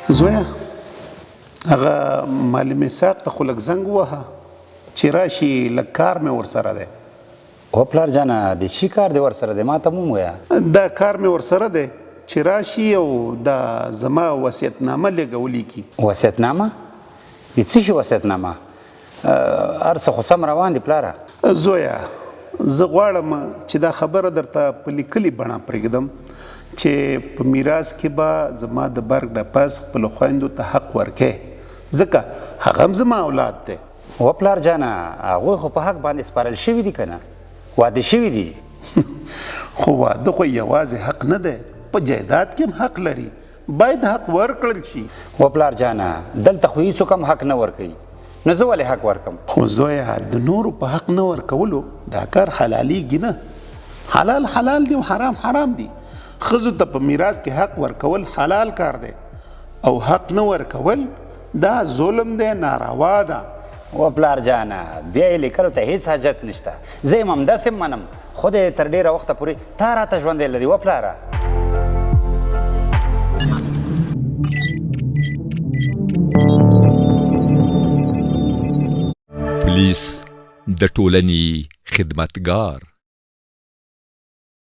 زویا هغه معلم اسحاق ته خو لږ زنګ ووهه چې راشي لږ کار مې ورسره دی. و پلار جانه د چی کار دی ورسره دی؟ ما ته مو ووایه. دا کار مې ورسره دی چې راشي او دا زما وصیتنامه لېږولي کي. وصیتنامه؟ د څه شي وصیتنامه؟ هر څه خو سم روان دي پلاره. زویا زه غواړم چې دا خبره درته په لیکلي بڼه پرېږدم چې په میراث کې به زما د برګ نه پس خپلو خویندو ته حق ورکې ځکه هغه هم زما اولاد دی. و پلار جانه هغوی خو په حق باندې سپارل شوي دي که نه؟ واده شوي دي. خو واده خو یوازې حق نه دی، په جایداد کې هم حق لري، باید حق ورکړل شي. و پلار جانه دلته خو هیڅوک هم حق نه ورکوي، نو زه ولې حق ورکم؟ خو زویه د نورو په حق نه ورکولو دا کار حلالېږي نه. حلال حلال دی او حرام حرام دی. ښځو ته په میراث کې حق ورکول حلال کار دی او حق نه ورکول دا ظلم دی، ناروا ده. و پلار جانه بیا یې لیکلو ته هیڅ حاجت نشته، زه یم همداسې منم، خدای تر ډېره وخته پورې تا راته ژوندی لري. و پلاره پولیس د ټولنې خدمتګار